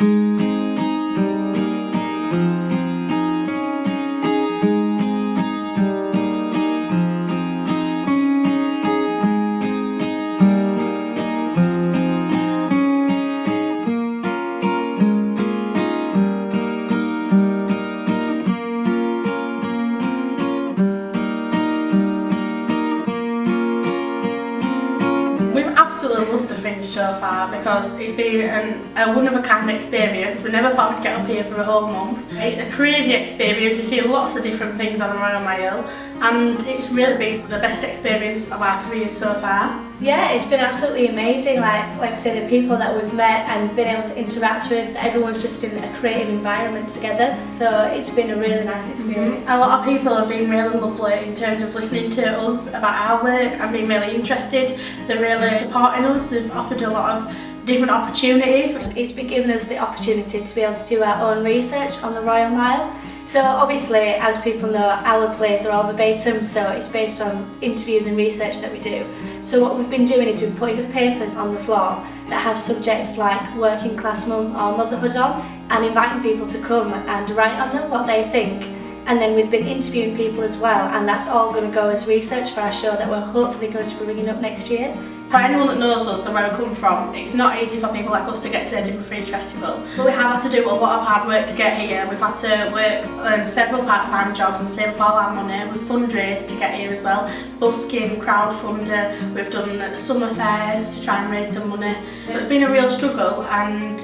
We've absolutely loved the Fringe so far because it's been a one-of-a-kind experience. We never thought we'd get up here for a whole month. It's a crazy experience. You see lots of different things on the Royal Mile, and it's really been the best experience of our careers so far. Yeah, it's been absolutely amazing. Like I said, the people that we've met and been able to interact with, everyone's just in a creative environment together. So it's been a really nice experience. A lot of people have been really lovely in terms of listening to us about our work and being really interested. They're really supporting us. They've offered a lot of different opportunities. It's been given us the opportunity to be able to do our own research on the Royal Mile. So obviously, as people know, our plays are all verbatim, so it's based on interviews and research that we do. So what we've been doing is we've put papers on the floor that have subjects like working class mum or motherhood on, and inviting people to come and write on them what they think. And then we've been interviewing people as well, and that's all going to go as research for our show that we're hopefully going to be bringing up next year. For anyone that knows us and where we come from, it's not easy for people like us to get to Edinburgh Fringe Festival. But we have had to do a lot of hard work to get here. We've had to work several part-time jobs and save up all our money. We've fundraised to get here as well. Busking, crowdfunder, we've done summer fairs to try and raise some money. So it's been a real struggle, and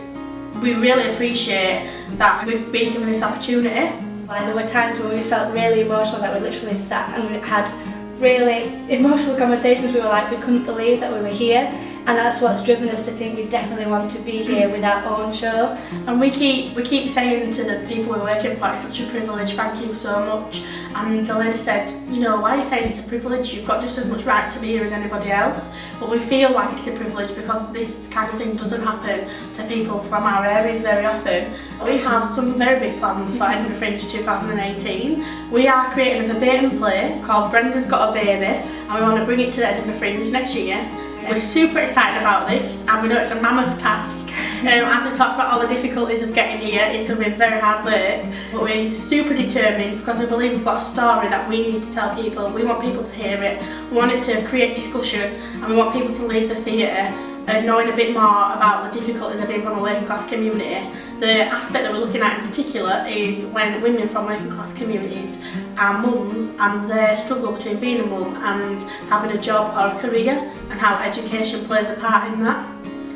we really appreciate that we've been given this opportunity. Like, there were times when we felt really emotional that we literally sat and we had really emotional conversations. We were like, we couldn't believe that we were here, and that's what's driven us to think we definitely want to be here with our own show. And we keep saying to the people we're working for, it's such a privilege, thank you so much. And the lady said, you know, why are you saying it's a privilege? You've got just as much right to be here as anybody else. But we feel like it's a privilege because this kind of thing doesn't happen to people from our areas very often. We have some very big plans for Edinburgh Fringe 2018. We are creating a verbatim play called Brenda's Got a Baby, and we want to bring it to the Edinburgh Fringe next year. We're super excited about this, and we know it's a mammoth task. As we talked about all the difficulties of getting here, it's going to be very hard work, but we're super determined because we believe we've got a story that we need to tell people. We want people to hear it, we want it to create discussion, and we want people to leave the theatre knowing a bit more about the difficulties of being from a working class community. The aspect that we're looking at in particular is when women from working class communities are mums, and their struggle between being a mum and having a job or a career, and how education plays a part in that.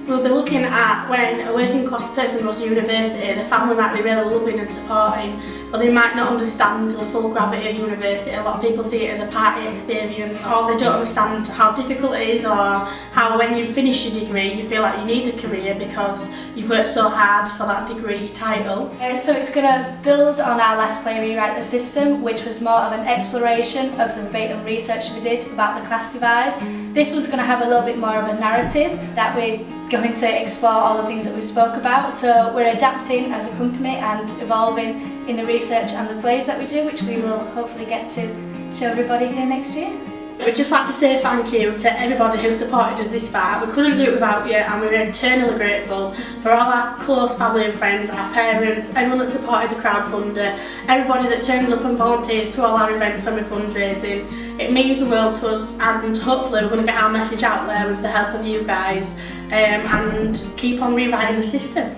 We'll be looking at when a working class person goes to university, the family might be really loving and supporting, but they might not understand the full gravity of university. A lot of people see it as a party experience, or they don't understand how difficult it is, or how when you finish your degree you feel like you need a career because you've worked so hard for that degree title. So it's going to build on our last play, Rewrite the System, which was more of an exploration of the verbatim research we did about the class divide. This one's going to have a little bit more of a narrative that we're going to explore all the things that we spoke about. So we're adapting as a company and evolving in the research and the plays that we do, which we will hopefully get to show everybody here next year. We'd just like to say thank you to everybody who supported us this far. We couldn't do it without you, and we're eternally grateful for all our close family and friends, our parents, everyone that supported the crowdfunder, everybody that turns up and volunteers to all our events when we're fundraising. It means the world to us, and hopefully we're going to get our message out there with the help of you guys, and keep on rewriting the system.